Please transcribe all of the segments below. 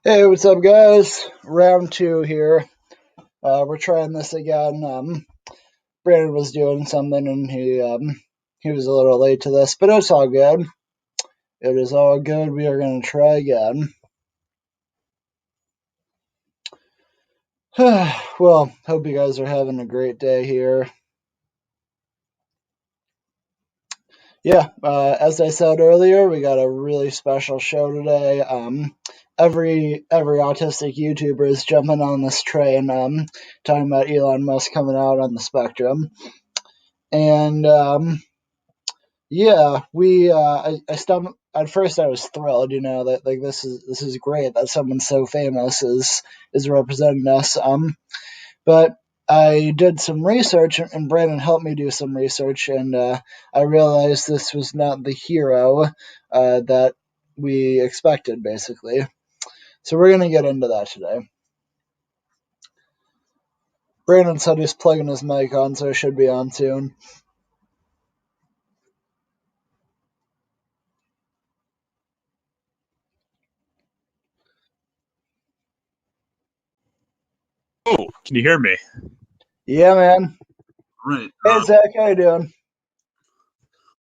Hey, what's up, guys? Round two here. We're trying this again. Brandon was doing something and he was a little late to this, but it's all good. It is all good. We are going to try again. Well, hope you guys are having a great day here. Yeah, as I said earlier, we got a really special show today. Every autistic YouTuber is jumping on this train, talking about Elon Musk coming out on the spectrum, and yeah, I stumbled. At first, I was thrilled, that like this is great that someone so famous is representing us. But I did some research, and Brandon helped me do some research, and I realized this was not the hero that we expected, basically. So we're gonna get into that today. Brandon said he's plugging his mic on, so it should be on soon. Oh, can you hear me? Yeah, man. Right. Hey, Zach, how you doing?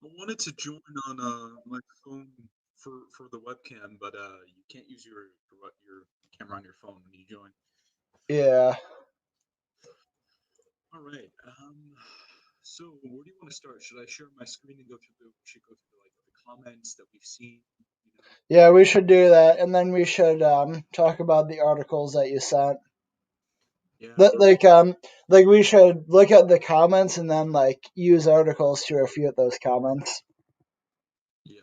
I wanted to join on my phone for the webcam, but you can't use your camera on your phone when you join. Yeah. All right. So where do you want to start? Should I share my screen and go through the? We should go through like the comments that we've seen. You know. Yeah, we should do that, and then we should talk about the articles that you sent. Yeah. But, like we should look at the comments and then like use articles to refute those comments. Yeah.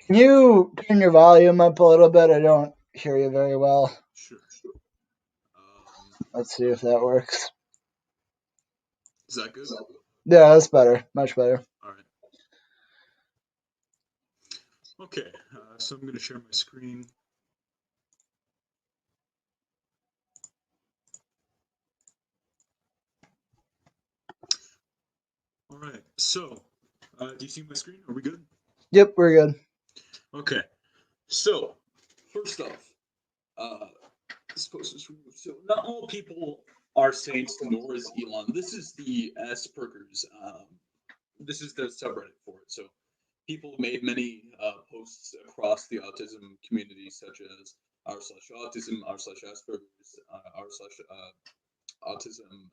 Can you turn your volume up a little bit? I don't hear you very well. Sure. Um, Let's see if that works. is that good? Yeah, that's better. Much better. All right. Okay. So I'm going to share my screen. All right. So, do you see my screen? Are we good? Yep, we're good. Okay. So, first off, uh, this post is removed. So, not all people are saints, nor is Elon. This is the Asperger's. This is the subreddit for it. So, people made many posts across the autism community, such as r/autism, r/Asperger's, r/autism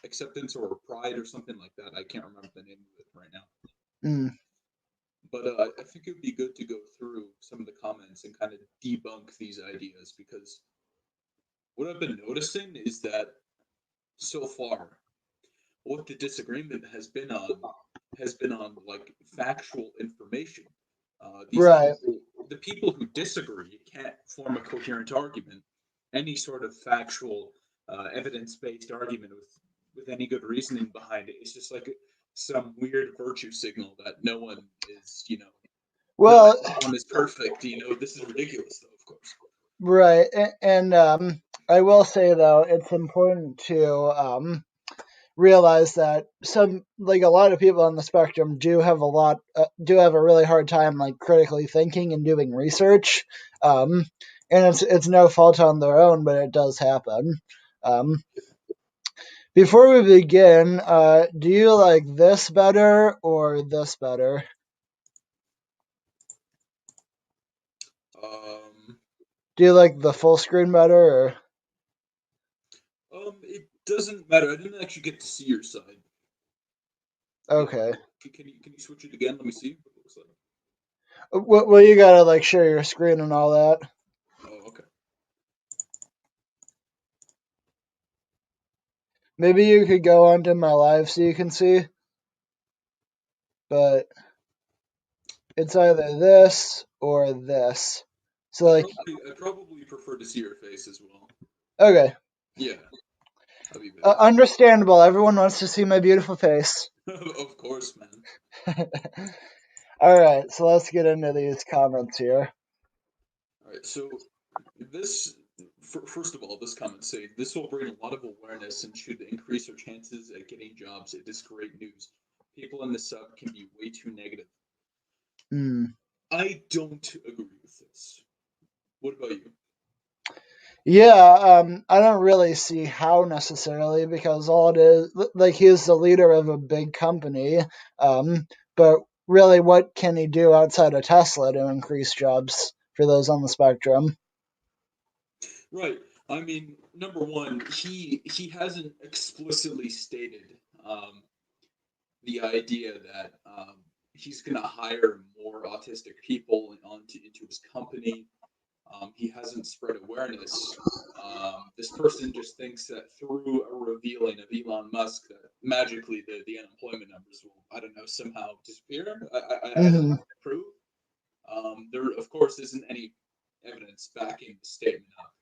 acceptance or pride or something like that. I can't remember the name of it right now. Mm. But I think it would be good to go through some of the comments and kind of debunk these ideas because what I've been noticing is that so far, what the disagreement has been on like factual information. These Right. people, the people who disagree, can't form a coherent argument, any sort of factual, evidence-based argument with any good reasoning behind it. It's just like some weird virtue signal that no one is, not Well, everyone is perfect. This is ridiculous, though, of course. right, and I will say though, it's important to realize that some like a lot of people on the spectrum do have a really hard time like critically thinking and doing research, and it's no fault on their own, but it does happen. um, Before we begin, do you like this better or this better? Um, Do you like the full screen better or? it doesn't matter. I didn't actually get to see your side. Okay. Can you switch it again? Let me see what it looks like. Well, you gotta like share your screen and all that. Oh, okay. Maybe you could go onto my live so you can see, but it's either this or this. So like, I probably prefer to see your face as well. okay, Yeah, that'd be better. understandable. Everyone wants to see my beautiful face. Of course, man. All right, so let's get into these comments here. All right, so this first of all, this comment say this will bring a lot of awareness and should increase our chances at getting jobs. It is great news. People in the sub can be way too negative. Hmm. I don't agree with What about you? Yeah, I don't really see how necessarily because all it is, like he's the leader of a big company, but really, what can he do outside of Tesla to increase jobs for those on the spectrum? Right. I mean, number one, he hasn't explicitly stated the idea that he's going to hire more autistic people into his company. He hasn't spread awareness. This person just thinks that through a revealing of Elon Musk, that magically the unemployment numbers will, I don't know, somehow disappear. I don't Hmm. prove. There, of course, isn't any evidence backing the statement up.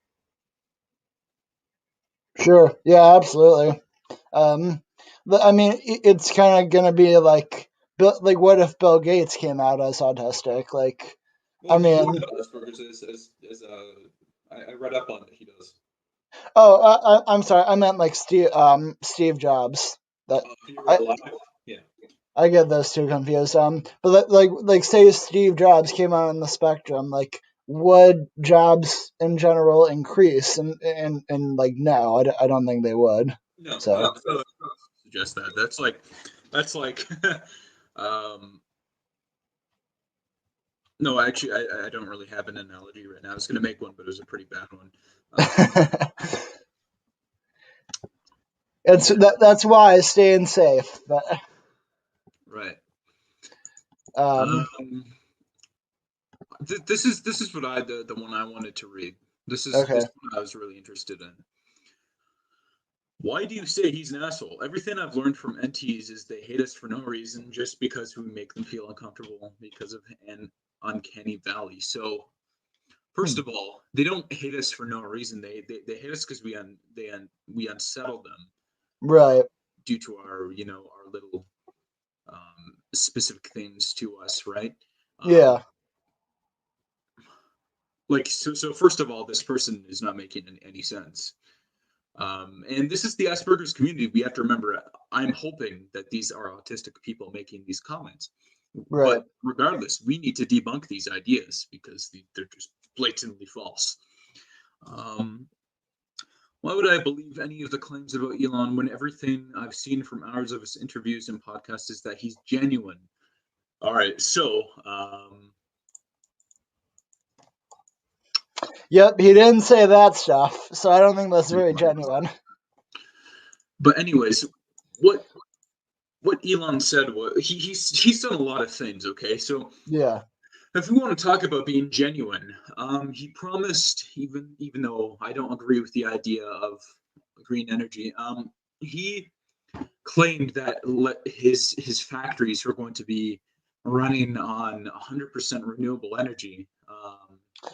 Sure. Yeah, absolutely. Um, but I mean, it's kind of gonna be like, what if Bill Gates came out as autistic? Like, Well, I he does mean, have Asperger's as I read up on it. He does. oh, I'm sorry, I meant like Steve Jobs. That If he were I alive, yeah. I get those two confused. But like say Steve Jobs came out on the spectrum, like would jobs in general increase? And like no, I don't think they would. No, So so suggest that. That's like um no, actually I don't really have an analogy right now. I was gonna make one, but it was a pretty bad one. Um yeah, that's why staying safe. But right. um, Um this is what the one I wanted to read. This okay, one I was really interested in. Why do you say he's an asshole? Everything I've learned from NTs is they hate us for no reason, just because we make them feel uncomfortable because of an uncanny valley. So first hmm. of all, they don't hate us for no reason. They hate us because we unsettle them Right, due to our our little specific things to us, right? Um, yeah, like so. First of all, this person is not making any sense. And this is the Asperger's community. We have to remember. I'm hoping that these are autistic people making these comments, right. but regardless, we need to debunk these ideas because they're just blatantly false. Um, Why would I believe any of the claims about Elon when everything I've seen from hours of his interviews and podcasts is that he's genuine? All right, so Yep, he didn't say that stuff, so I don't think that's very genuine. but anyways, what what Elon said was he's done a lot of things. Okay, so Yeah, if we want to talk about being genuine, he promised even though I don't agree with the idea of green energy, he claimed that his factories were going to be running on 100% renewable energy.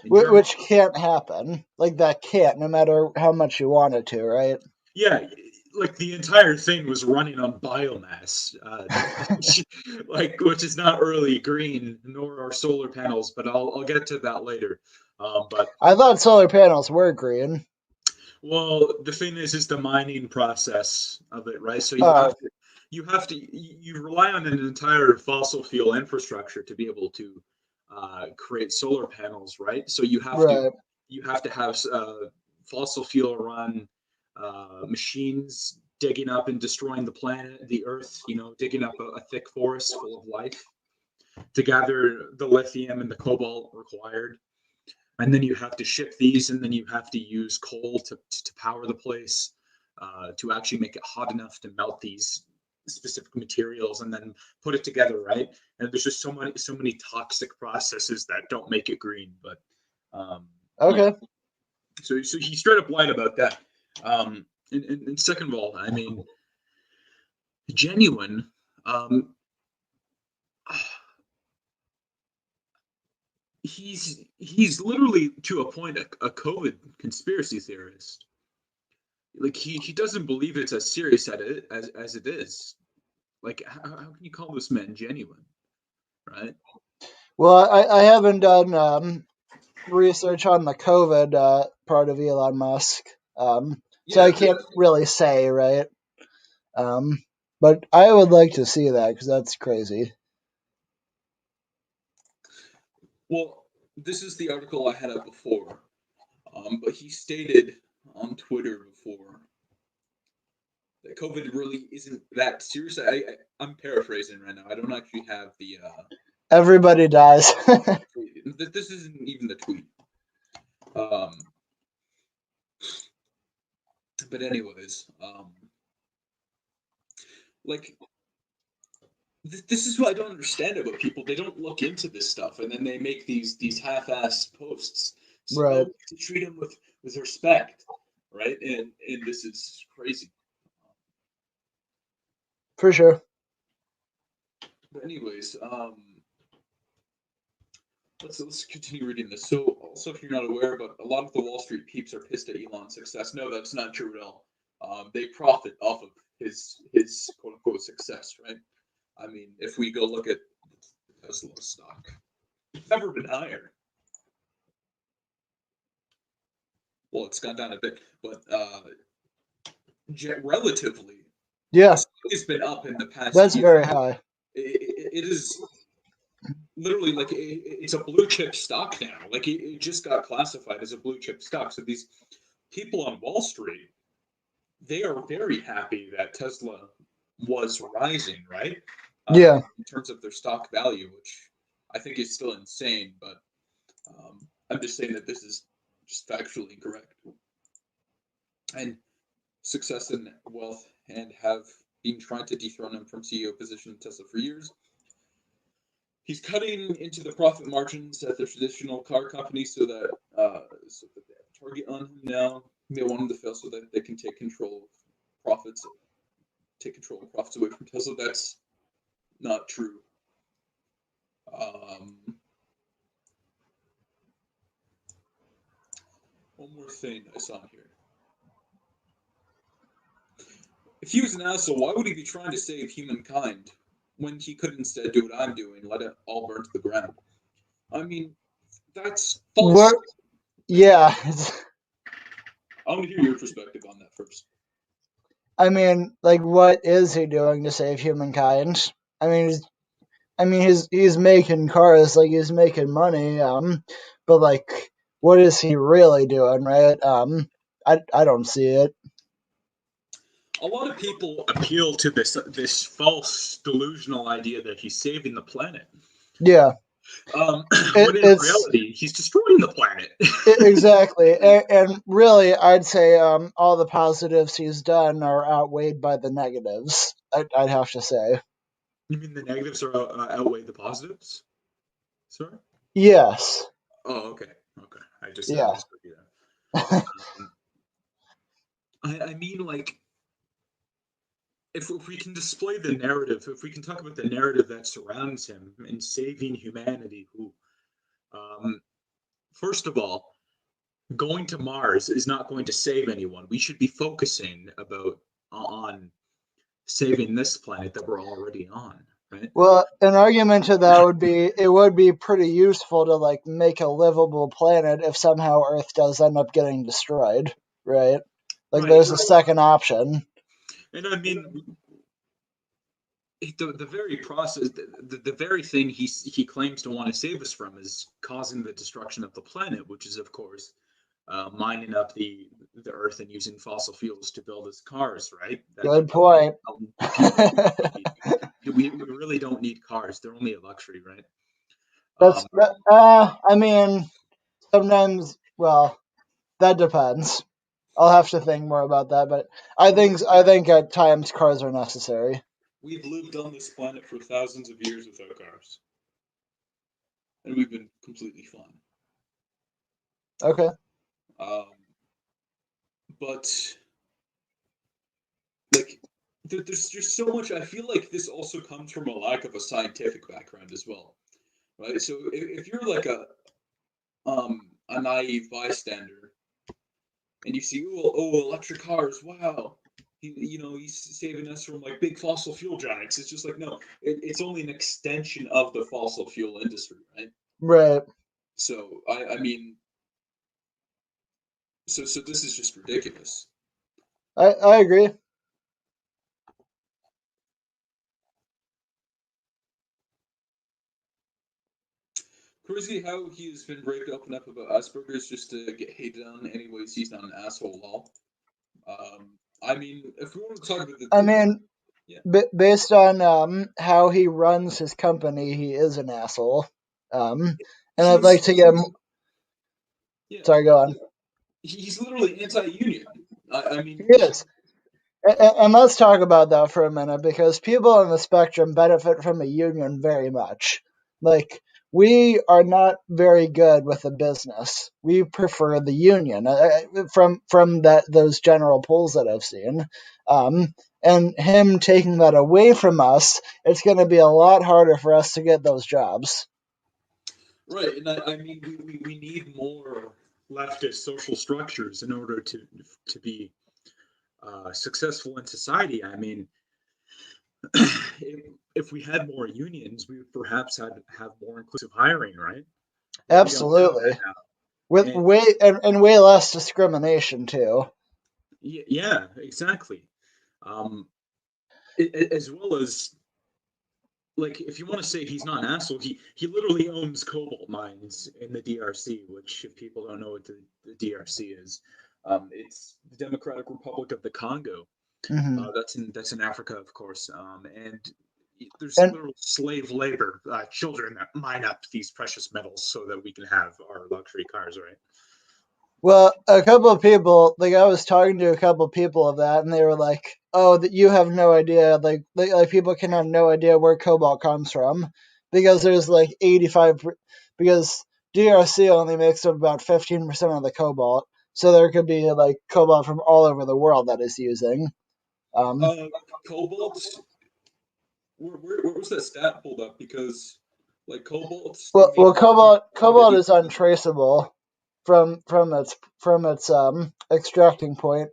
In Germany, which can't happen. Like that can't, no matter how much you want it to, right? yeah, like the entire thing was running on biomass, like which is not really green, nor are solar panels. But I'll get to that later. But I thought solar panels were green. well, the thing is the mining process of it, right? So Uh, you rely on an entire fossil fuel infrastructure to be able to create solar panels, right? So right. you have to have fossil fuel run machines digging up and destroying the planet, the Earth, digging up a thick forest full of life to gather the lithium and the cobalt required, and then you have to ship these, and then you have to use coal to power the place, to actually make it hot enough to melt these specific materials and then put it together, right? And there's just so many toxic processes that don't make it green. But yeah, Okay. so he straight up lied about that. And second of all, I mean, genuine. Um, he's literally to a point a COVID conspiracy theorist. Like he doesn't believe it's as serious as it is. Like how can you call this man genuine, right? Well, I haven't done research on the COVID part of Elon Musk, so I Yeah. can't really say, right? Um, but I would like to see that because that's crazy. Well, this is the article I had up before, but he stated on Twitter before that COVID really isn't that serious. I'm paraphrasing right now. I don't actually have the. Everybody dies. This isn't even the tweet. Um, but anyways, like this is what I don't understand about people. They don't look into this stuff, and then they make these half-assed posts. So Right. to treat him with respect, right? And this is crazy. For sure. But anyways, let's continue reading this. So also, if you're not aware, but a lot of the Wall Street peeps are pissed at Elon's success. No, that's not true at all. They profit off of his quote unquote success, right? I mean, if we go look at Tesla stock, it's never been higher. Well, it's gone down a bit, but relatively, Yeah, it's been up in the past that's year. very high. It is literally like it's a blue chip stock now. Like it just got classified as a blue chip stock. So these people on Wall Street, they are very happy that Tesla was rising, right? Yeah. In terms of their stock value, which I think is still insane, but I'm just saying that this is just factually incorrect. And success and wealth and have been trying to dethrone him from CEO position in Tesla for years. He's cutting into the profit margins at the traditional car companies so that they have a target on him now. They want him to fail so that they can take control of profits away from Tesla. That's not true. One more thing I saw here. If he was an asshole, why would he be trying to save humankind when he could instead do what I'm doing, let it all burn to the ground? I mean, that's false. Yeah. I want to hear your perspective on that first. I mean, like, what is he doing to save humankind? I mean, he's making cars, like he's making money. But like, what is he really doing, right? I don't see it. A lot of people appeal to this false delusional idea that he's saving the planet. Yeah. When in It's reality, he's destroying the planet. exactly, and really, I'd say all the positives he's done are outweighed by the negatives. I'd have to say. You mean the negatives are outweigh the positives? Sorry. Yes. Oh, okay. Okay. I just Yeah. heard you there. I mean, like, if we can display the narrative, if we can talk about the narrative that surrounds him in saving humanity, who, first of all, going to Mars is not going to save anyone. We should be focusing on saving this planet that we're already on, right? Well, an argument to that would be it would be pretty useful to like make a livable planet if somehow Earth does end up getting destroyed, right? Like Right. there's a second option. And I mean, the very process, the very thing he claims to want to save us from is causing the destruction of the planet, which is of course mining up the earth and using fossil fuels to build his cars, right? That's Good point. we really don't need cars. They're only a luxury, right? That's I mean, sometimes well, that depends. I'll have to think more about that, but I think at times cars are necessary. We've lived on this planet for thousands of years without cars, and we've been completely fine. Okay. Um, but like, there's just so much. I feel like this also comes from a lack of a scientific background as well, right? So if you're like a naive bystander and you see, oh, electric cars, wow, he's saving us from like big fossil fuel giants. It's just like no, it's only an extension of the fossil fuel industry, right? Right. So I mean, so this is just ridiculous. I agree. crazy how he has been braved up and up about Asperger's just to get hated on. Anyways, he's not an asshole at all. I mean, if we want to talk about I mean, yeah, based on how he runs his company, he is an asshole. And I'd like he's to get him. yeah, Sorry, go on. he's literally anti-union. I He mean, is. And let's talk about that for a minute because people on the spectrum benefit from a union very much. Like, we are not very good with the business. We prefer the union from those general polls that I've seen. And him taking that away from us, it's going to be a lot harder for us to get those jobs. right, and I mean, we need more leftist social structures in order to be successful in society. I mean, if we had more unions, we would perhaps have more inclusive hiring, right? But we don't have that Absolutely. now. With and way less discrimination too. Yeah, exactly. Um, as well as like, if you want to say he's not an asshole, he literally owns cobalt mines in the DRC, which if people don't know what the DRC is, it's the Democratic Republic of the Congo. Hmm. That's in Africa, of course, and there's And literal slave labor, children that mine up these precious metals so that we can have our luxury cars, right? well, a couple of people, like I was talking to a couple of people of that, and they were like, "Oh, that you have no idea. Like people can have no idea where cobalt comes from because there's like 85 because DRC only makes up about 15% of the cobalt, so there could be like cobalt from all over the world that is using. Um, Uh, Cobalt. Where was that stat pulled up? Because like cobalt well, made cobalt commodity. is untraceable from its extracting point.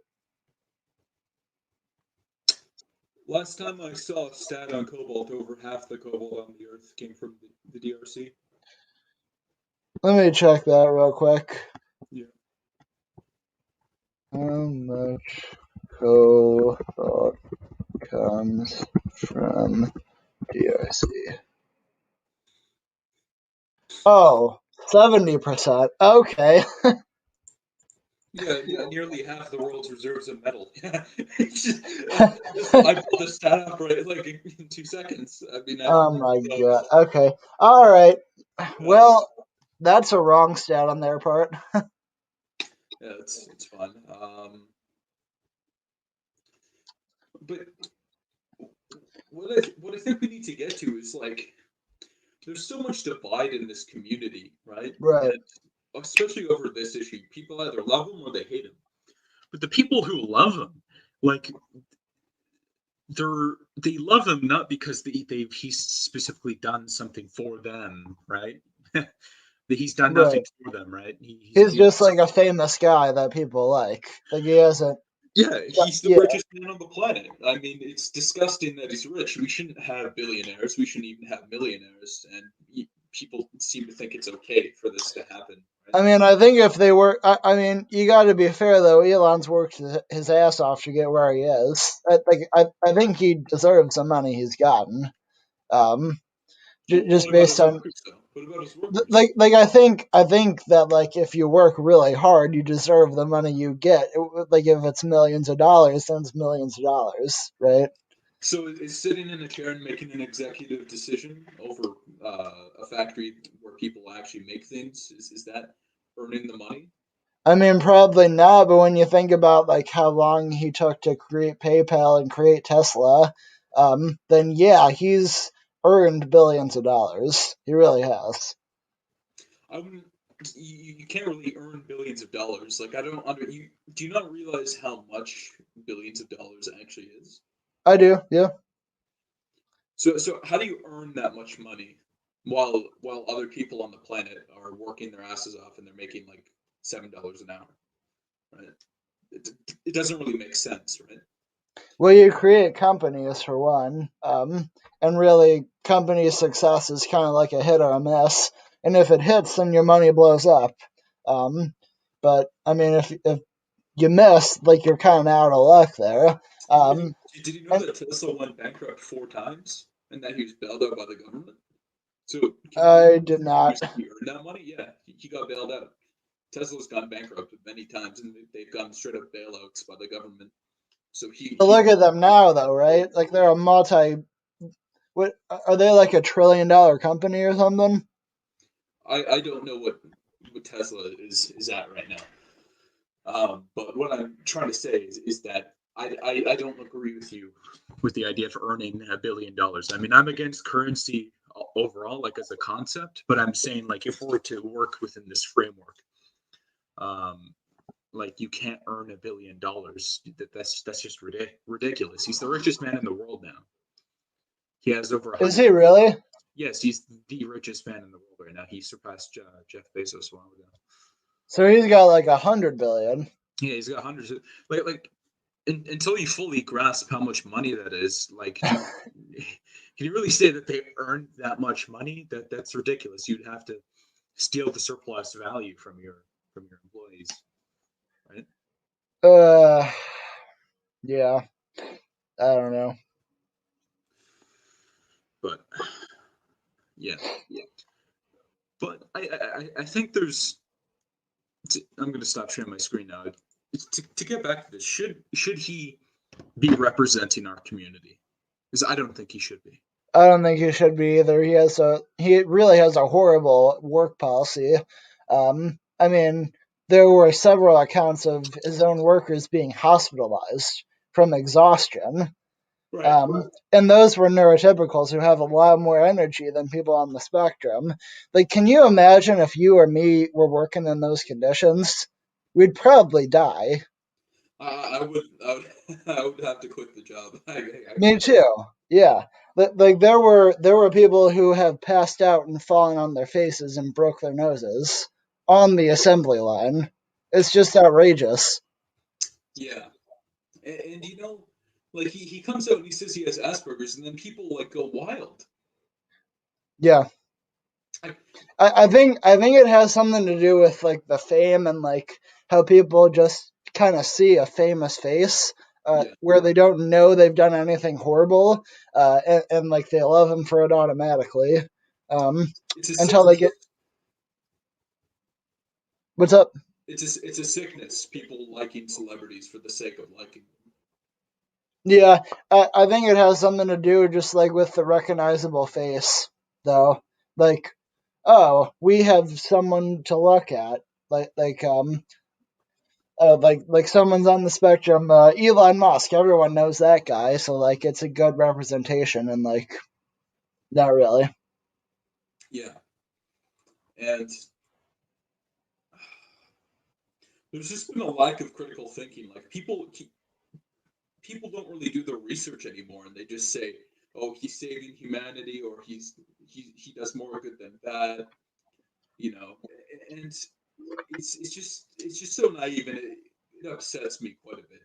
Last time I saw a stat on cobalt, over half the cobalt on the Earth came from the DRC. Let me check that real quick. Yeah. How much cobalt comes from DRC? Oh, 70%. Okay. Yeah, nearly half the world's reserves of metal. Yeah, I pulled this stat up right like in 2 seconds. I mean, Oh my so god. Okay. All right. uh, Well, that's a wrong stat on their part. yeah, it's fun. But what I think we need to get to is like there's so much divide in this community, right? Right. And especially over this issue, people either love him or they hate him. But the people who love him, like they love him not because he's specifically done something for them, right? That he's done Right. nothing for them, right? He's just like a famous guy that people like. Like he hasn't. Yeah, he's the Yeah. richest man on the planet. I mean, it's disgusting that he's rich. We shouldn't have billionaires. We shouldn't even have millionaires. And people seem to think it's okay for this to happen. Right? I mean, I think if they were, I mean, you got to be fair though. Elon's worked his ass off to get where he is. I think he deserves the money he's gotten. Um, What just about based his on workers, though? What about his workers? I think that like if you work really hard, you deserve the money you get. Like if it's millions of dollars, then it's millions of dollars, right? So is sitting in a chair and making an executive decision over a factory where people actually make things, is that earning the money? I mean, probably not, but when you think about like how long he took to create PayPal and create Tesla, then yeah, he's earned billions of dollars. He really has. I wouldn't. You can't really earn billions of dollars. Like I don't under you. Do you not realize how much billions of dollars actually is? I do, yeah. So how do you earn that much money while other people on the planet are working their asses off and they're making like $7 an hour, right? It, it doesn't really make sense, right? Well, you create companies for one, and really, company success is kind of like a hit or a miss. And if it hits, then your money blows up. Um, but I mean, if you miss, like you're kind of out of luck there. Yeah. Um, Did you know and that Tesla went bankrupt 4 times and that he was bailed out by the government? So can you I imagine did how not. much he earn that money, yeah, he got bailed out. Tesla's gone bankrupt many times, and they've gone straight up bailouts by the government. So But look at them now, though, right? Like they're a multi. What are they, like a $1 trillion company or something? I don't know what Tesla is at right now. But what I'm trying to say is that I don't agree with you with the idea of earning $1 billion. I mean, I'm against currency overall, like as a concept, but I'm saying like if we're to work within this framework, um, like you can't earn $1 billion. That's just ridiculous. He's the richest man in the world now. He has over a Is hundred. he really? Yes, he's the richest man in the world right now. He surpassed Jeff Bezos a while ago. So he's got like 100 billion. Yeah, he's got hundreds of like until you fully grasp how much money that is. Like, do you, can you really say that they earned that much money? That's ridiculous. You'd have to steal the surplus value from your employees, right? Uh, yeah, I don't know. But yeah, but I think there's. I'm going to stop sharing my screen now. To get back to this, should he be representing our community? Because I don't think he should be. I don't think he should be either. He really has a horrible work policy. I mean, there were several accounts of his own workers being hospitalized from exhaustion. Right. And those were neurotypicals who have a lot more energy than people on the spectrum. Like, can you imagine if you or me were working in those conditions? We'd probably die. I would have to quit the job. Me too. Yeah. Like there were people who have passed out and fallen on their faces and broke their noses on the assembly line. It's just outrageous. Yeah, and like he comes out and he says he has Asperger's, and then people like go wild. Yeah. I, I think it has something to do with like the fame and like how people just kind of see a famous face yeah, where they don't know they've done anything horrible and like they love him for it automatically it's a until they sickness. get what's up. It's a sickness. People liking celebrities for the sake of liking them. Yeah, I think it has something to do just like with the recognizable face, though. Like, oh, we have someone to look at, like someone's on the spectrum. Elon Musk, everyone knows that guy, so like it's a good representation, and like not really. Yeah, and there's just been a lack of critical thinking. Like people don't really do their research anymore, and they just say, "Oh, he's saving humanity," or he does more good than bad. And it's just so naive, and it upsets me quite a bit.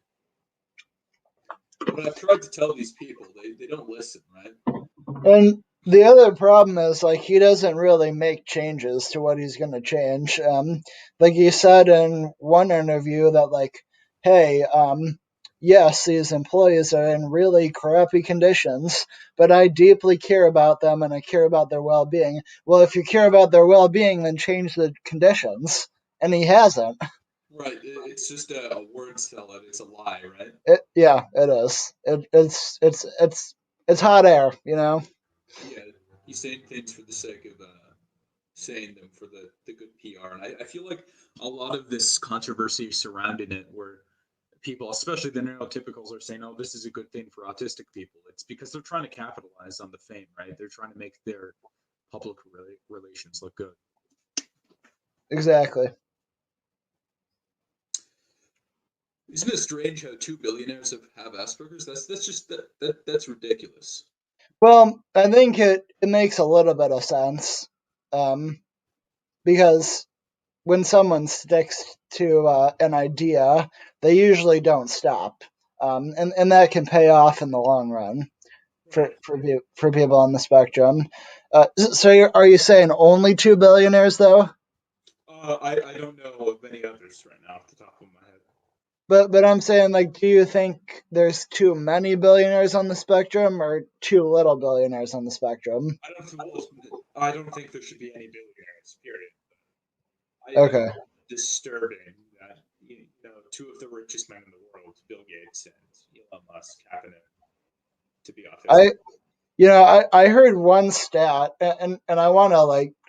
But I've tried to tell these people, they don't listen, right? And the other problem is like he doesn't really make changes to what he's going to change. Like he said in one interview that like, hey, yes, these employees are in really crappy conditions, but I deeply care about them and I care about their well-being. Well, if you care about their well-being, then change the conditions, and he hasn't. Right. It's just a word salad. It's a lie, right? Yeah, it is. It's hot air, you know. Yeah. He's saying things for the sake of saying them for the good PR. And I feel like a lot of this controversy surrounding it, where people, especially the neurotypicals, are saying, "Oh, this is a good thing for autistic people." It's because they're trying to capitalize on the fame, right? They're trying to make their public relations look good. Exactly. Isn't it strange how two billionaires have Asperger's? That's just that's ridiculous. Well, I think it makes a little bit of sense, um, because when someone sticks to an idea, they usually don't stop, and that can pay off in the long run for Right. for people on the spectrum. So are you saying only two billionaires though? I don't know of any others right now off the top of my head. but I'm saying, like, do you think there's too many billionaires on the spectrum or too little billionaires on the spectrum? I don't think there should be any billionaires. Period. I Okay. find it disturbing that two of the richest men in the world, Bill Gates and Elon Musk, happen to be autistic. I I heard one stat, and I want to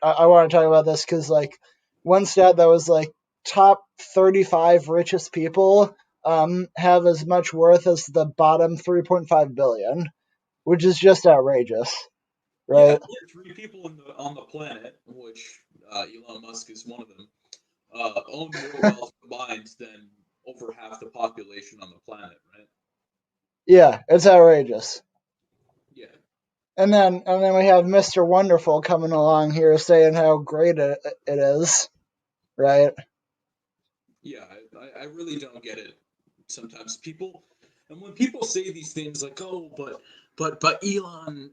I want to talk about this because like one stat that was like top 35 richest people have as much worth as the bottom 3.5 billion, which is just outrageous, Yeah, right? three people on the planet, which Elon Musk is one of them, own more wealth combined than over half the population on the planet, right? Yeah, it's outrageous. Yeah, And then we have Mr. Wonderful coming along here saying how great it is, right? yeah. I really don't get it. Sometimes and when people say these things like, "Oh, but Elon,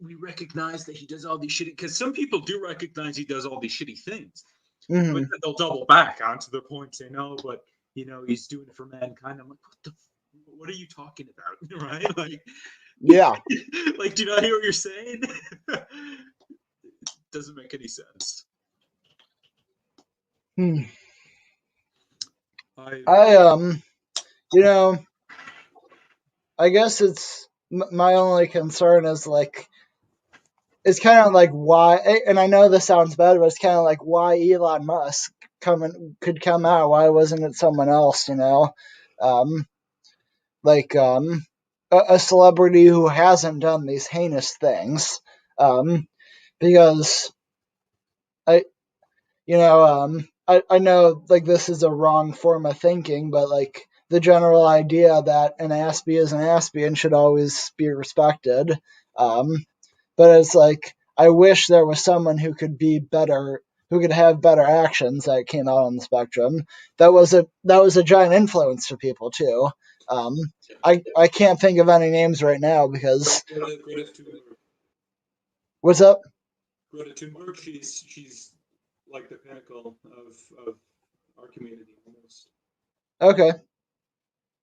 we recognize that he does all these shitty," because some people do recognize he does all these shitty things, but Hmm. then they'll double back onto the point, say, "No, but he's doing it for mankind." I'm like, what are you talking about, right? Like, Yeah. like, do you not hear what you're saying? Doesn't make any sense. Hmm. I I you know, I guess my only concern is like it's kind of like why, and I know this sounds bad, but it's kind of like why Elon Musk could come out. Why wasn't it someone else? Um, like a celebrity who hasn't done these heinous things. Um, because I I know like this is a wrong form of thinking, but like the general idea that an Aspie is an Aspie and should always be respected. Um, but it's like I wish there was someone who could be better, who could have better actions that came out on the spectrum. That was a giant influence to people too. Um, I can't think of any names right now because Greta Thunberg. what's up? Greta Thunberg. She's like the pinnacle of our community almost. Okay,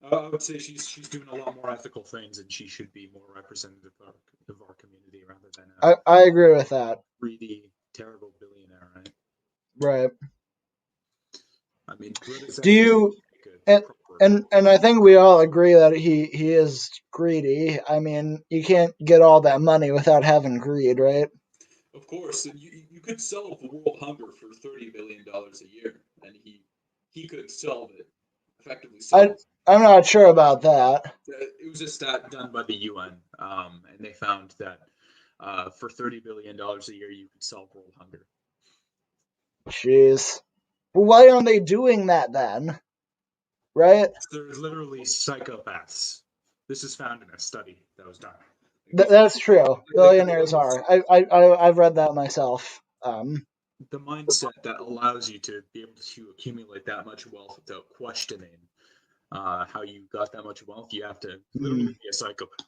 I would say she's doing a lot more ethical things, and she should be more representative of our community rather than a I agree with that. greedy, terrible billionaire, right? Right. I mean, Greta's Do actually you like a and proper. and I think we all agree that he is greedy. I mean, you can't get all that money without having greed, right? Of course, and you could solve world hunger for $30 billion a year, and he could solve it, effectively I solve it. I'm not sure about that. It was a stat done by the UN, and they found that for $30 billion a year, you could solve world hunger. Jeez. Well, why aren't they doing that then? Right? They're literally psychopaths. This is found in a study that was done. That's true. Like the Billionaires mindset, are. I've read that myself. the mindset that allows you to be able to accumulate that much wealth without questioning how you got that much wealth, you have to literally be a psychopath.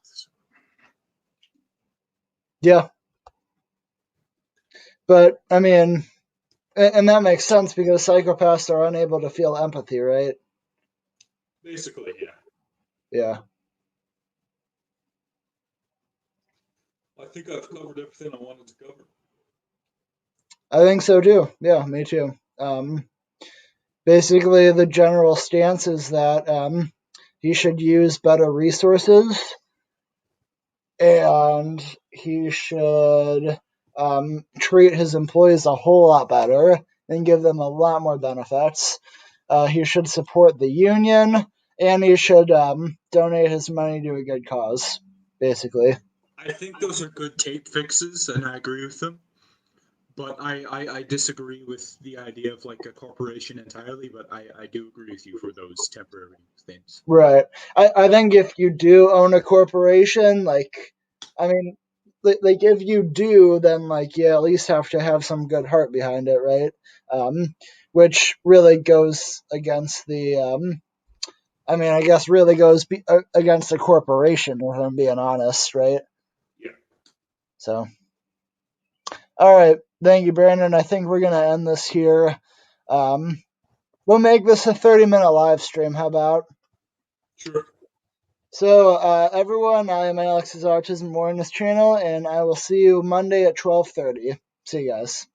Yeah, but I mean, and that makes sense because psychopaths are unable to feel empathy, right? Basically, yeah. Yeah, I think I've covered everything I wanted to cover. I think so too. Yeah, me too. Basically, the general stance is that he should use better resources and he should treat his employees a whole lot better and give them a lot more benefits. He should support the union and he should donate his money to a good cause, basically. I think those are good tape fixes, and I agree with them. But I disagree with the idea of like a corporation entirely, but I do agree with you for those temporary things. Right. I think if you do own a corporation, like, I mean, like if you do, then like you at least have to have some good heart behind it, right? Which really goes against the, I mean, I guess really goes against the corporation, if I'm being honest, right? Yeah. So, all right. Thank you, Brandon. I think we're gonna end this here. Um, We'll make this a 30-minute live stream. How about? Sure. So, everyone, I am Alex's Autism Awareness channel, and I will see you Monday at 12:30. See you guys.